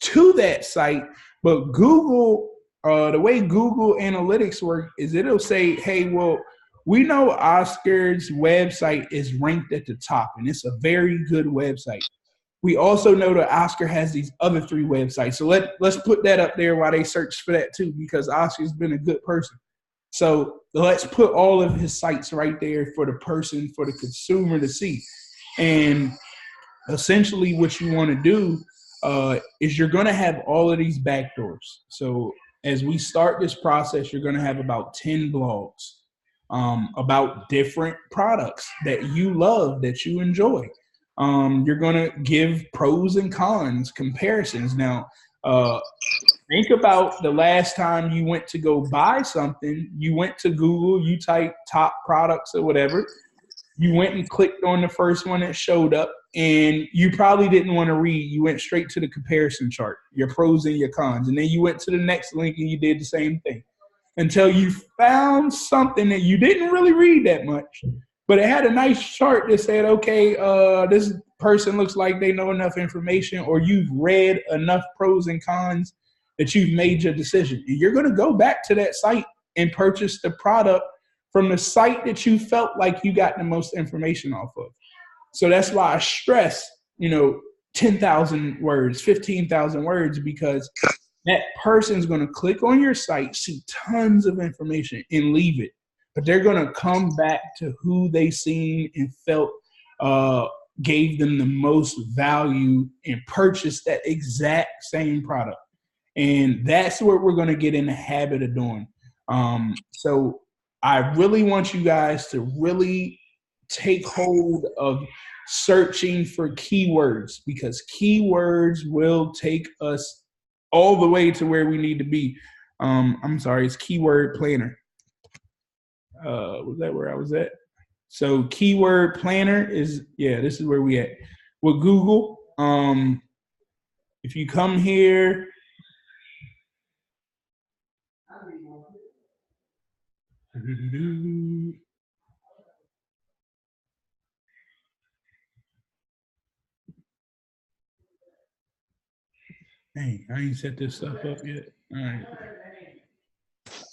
to that site. But Google, the way Google Analytics work is it'll say, hey, well, we know Oscar's website is ranked at the top, and it's a very good website. We also know that Oscar has these other 3 websites. So let's put that up there while they search for that too, because Oscar's been a good person. So let's put all of his sites right there for the person, for the consumer to see. And essentially what you want to do is you're going to have all of these backdoors. So as we start this process, you're going to have about 10 blogs about different products that you love, that you enjoy. You're going to give pros and cons, comparisons. Now, think about the last time you went to go buy something. You went to Google, you typed top products or whatever. You went and clicked on the first one that showed up, and you probably didn't want to read. You went straight to the comparison chart, your pros and your cons. And then you went to the next link and you did the same thing until you found something that you didn't really read that much, but it had a nice chart that said, okay, this person looks like they know enough information, or you've read enough pros and cons that you've made your decision. And you're going to go back to that site and purchase the product from the site that you felt like you got the most information off of. So that's why I stress, 10,000 words, 15,000 words, because that person's going to click on your site, see tons of information, and leave it. But they're going to come back to who they seen and felt gave them the most value and purchase that exact same product. And that's what we're going to get in the habit of doing. So I really want you guys to really take hold of searching for keywords, because keywords will take us all the way to where we need to be. I'm sorry, it's Keyword Planner. Was that where I was at? So Keyword Planner is, this is where we at. With Google, if you come here, dang, I ain't set this stuff up yet.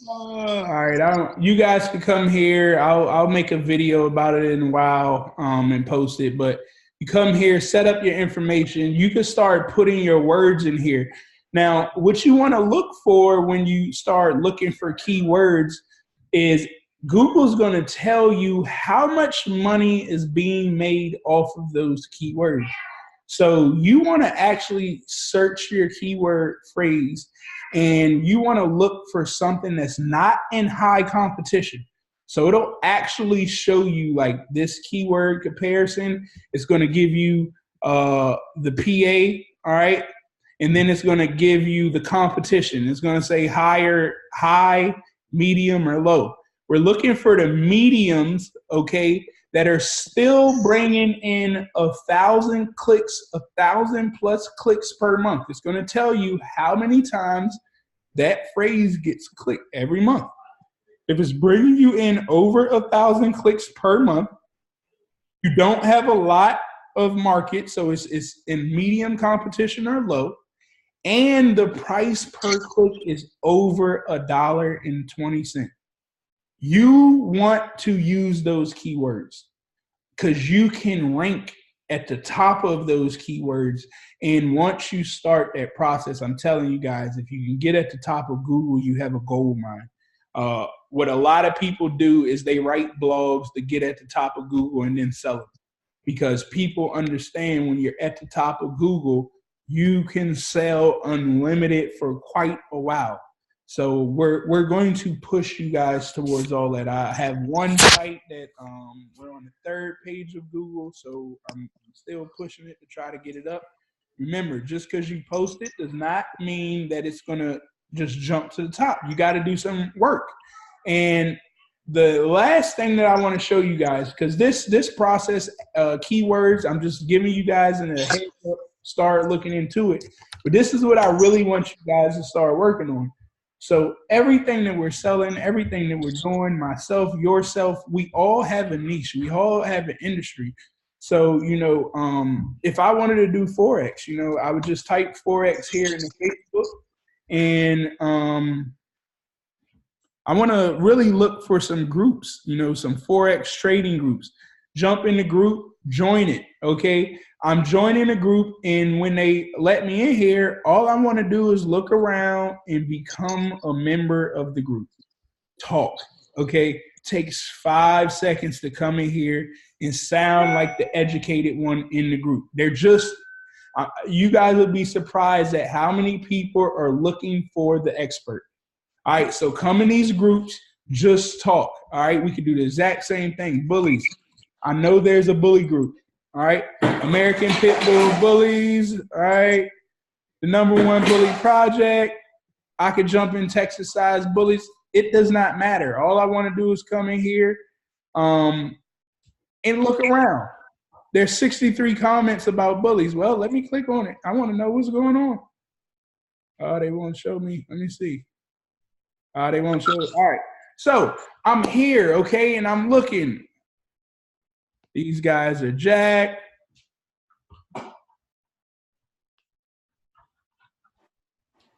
All right. You guys can come here. I'll make a video about it in a while and post it. But you come here, set up your information. You can start putting your words in here. Now, what you want to look for when you start looking for keywords is Google's going to tell you how much money is being made off of those keywords. So you want to actually search your keyword phrase, and you want to look for something that's not in high competition. So it'll actually show you, like, this keyword comparison. It's going to give you the PA, all right? And then it's going to give you the competition. It's going to say high, medium, or low. We're looking for the mediums, okay, that are still bringing in 1,000 clicks, 1,000 plus clicks per month. It's going to tell you how many times that phrase gets clicked every month. If it's bringing you in over 1,000 clicks per month, you don't have a lot of market, so it's in medium competition or low, and the price per click is over $1.20. You want to use those keywords because you can rank at the top of those keywords. And once you start that process, I'm telling you guys, if you can get at the top of Google, you have a gold mine. What a lot of people do is they write blogs to get at the top of Google and then sell them, because people understand when you're at the top of Google, you can sell unlimited for quite a while. So we're going to push you guys towards all that. I have one site that we're on the third page of Google, so I'm still pushing it to try to get it up. Remember, just because you post it does not mean that it's going to just jump to the top. You got to do some work. And the last thing that I want to show you guys, because this process, keywords, I'm just giving you guys a heads up, start looking into it. But this is what I really want you guys to start working on. So everything that we're selling, everything that we're doing, myself, yourself, we all have a niche. We all have an industry. So, if I wanted to do Forex, I would just type Forex here in the Facebook, and I want to really look for some groups, some Forex trading groups. Jump in the group, join it, okay? I'm joining a group, and when they let me in here, all I want to do is look around and become a member of the group. Talk, okay? Takes 5 seconds to come in here and sound like the educated one in the group. They're just, you guys will be surprised at how many people are looking for the expert. All right, so come in these groups, just talk. All right, we can do the exact same thing. Bullies. I know there's a bully group. All right, American Pit Bull Bullies. All right, the #1 bully project. I could jump in Texas size bullies. It does not matter. All I want to do is come in here and look around. There's 63 comments about bullies. Well, let me click on it. I want to know what's going on. Oh, they won't show me. Let me see. They won't show it. All right. So I'm here, okay, and I'm looking. These guys are jacked.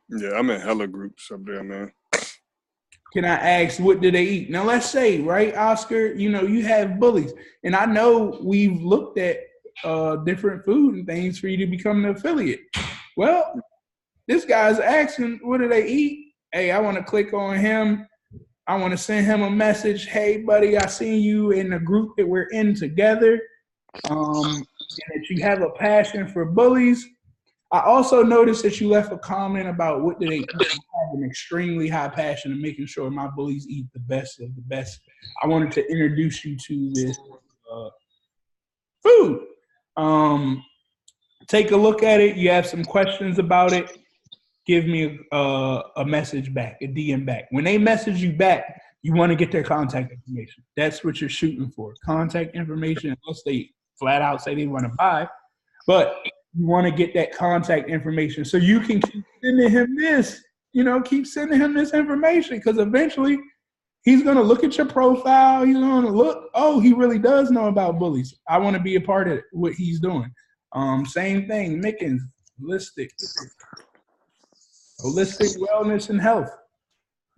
Yeah, I'm in hella groups up there, man. Can I ask, what do they eat? Now, let's say, right, Oscar, you have bullies. And I know we've looked at different food and things for you to become an affiliate. Well, this guy's asking, what do they eat? Hey, I want to click on him. I want to send him a message. Hey, buddy, I seen you in the group that we're in together. And that you have a passion for bullies. I also noticed that you left a comment about what do they eat. I have an extremely high passion of making sure my bullies eat the best of the best. I wanted to introduce you to this food. Take a look at it. You have some questions about it. Give me a message back, a DM back. When they message you back, you want to get their contact information. That's what you're shooting for. Contact information, unless they flat out say they want to buy. But you want to get that contact information so you can keep sending him this, keep sending him this information, because eventually he's going to look at your profile. He's going to look, oh, he really does know about bullies. I want to be a part of what he's doing. Same thing, Mickens, holistic wellness and health.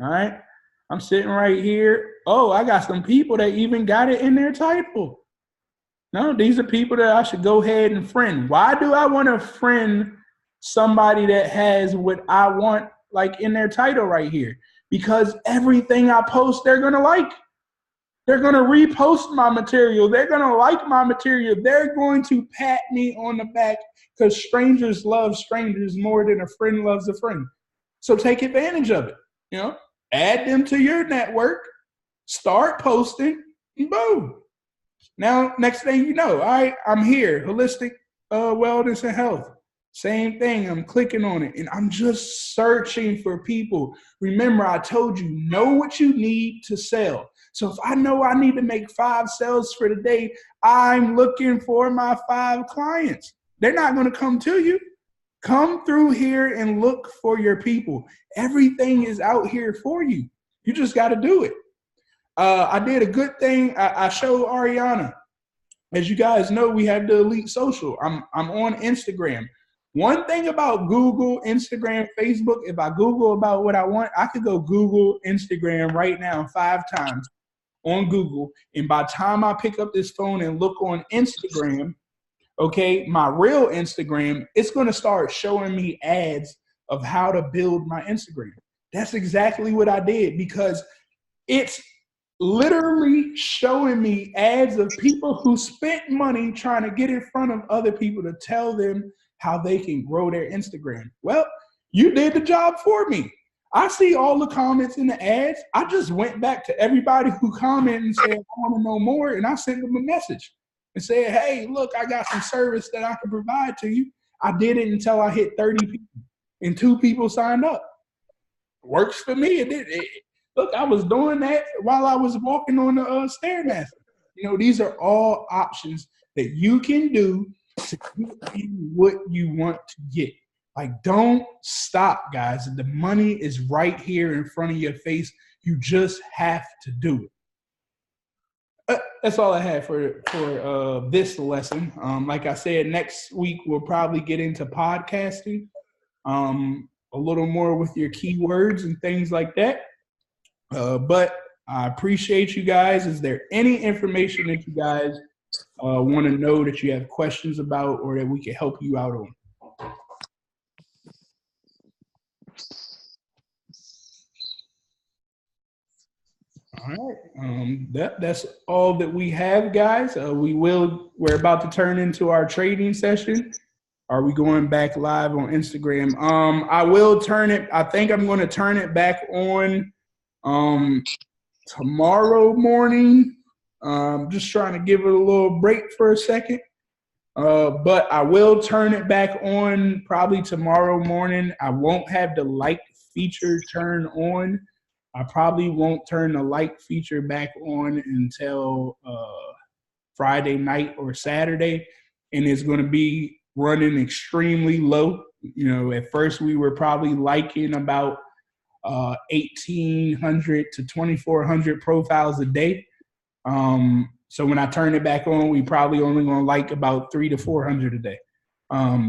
All right. I'm sitting right here. Oh, I got some people that even got it in their title. No, these are people that I should go ahead and friend. Why do I want to friend somebody that has what I want, like, in their title right here? Because everything I post, they're going to like. They're going to repost my material. They're going to like my material. They're going to pat me on the back, because strangers love strangers more than a friend loves a friend. So take advantage of it. Add them to your network, start posting, and boom. Now, next thing you know, all right, I'm here, holistic wellness and health. Same thing, I'm clicking on it, and I'm just searching for people. Remember, I told you, know what you need to sell. So if I know I need to make 5 sales for the day, I'm looking for my 5 clients. They're not going to come to you. Come through here and look for your people. Everything is out here for you. You just got to do it. I did a good thing. I showed Ariana. As you guys know, we have the Elite Social. I'm on Instagram. One thing about Google, Instagram, Facebook, if I Google about what I want, I could go Google Instagram right now 5 times on Google. And by the time I pick up this phone and look on Instagram, okay, my real Instagram, it's going to start showing me ads of how to build my Instagram. That's exactly what I did, because it's literally showing me ads of people who spent money trying to get in front of other people to tell them how they can grow their Instagram. Well, you did the job for me. I see all the comments in the ads. I just went back to everybody who commented and said, I want to know more. And I sent them a message and said, hey, look, I got some service that I can provide to you. I did it until I hit 30 people and 2 people signed up. Works for me. Look, I was doing that while I was walking on the Stairmaster. You know, these are all options that you can do to get you what you want to get. Like, don't stop, guys. The money is right here in front of your face. You just have to do it. That's all I had for this lesson. Like I said, next week we'll probably get into podcasting a little more with your keywords and things like that. But I appreciate you guys. Is there any information that you guys want to know that you have questions about or that we can help you out on? All right. That's all that we have, guys. We're about to turn into our trading session. Are we going back live on Instagram? I will turn it. I think I'm going to turn it back on tomorrow morning. Just trying to give it a little break for a second. But I will turn it back on probably tomorrow morning. I won't have the like feature turned on. I probably won't turn the like feature back on until Friday night or Saturday. And it's going to be running extremely low. You know, at first we were probably liking about 1,800 to 2,400 profiles a day. So when I turn it back on, we probably only going to like about 300 to 400 a day.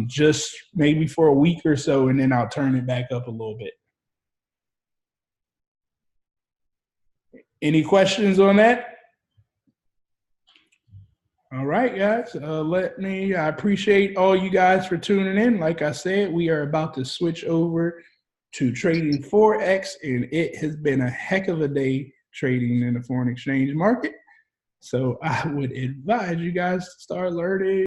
Just maybe for a week or so, and then I'll turn it back up a little bit. Any questions on that? All right, guys. I appreciate all you guys for tuning in. Like I said, we are about to switch over to trading Forex, and it has been a heck of a day trading in the foreign exchange market. So I would advise you guys to start learning.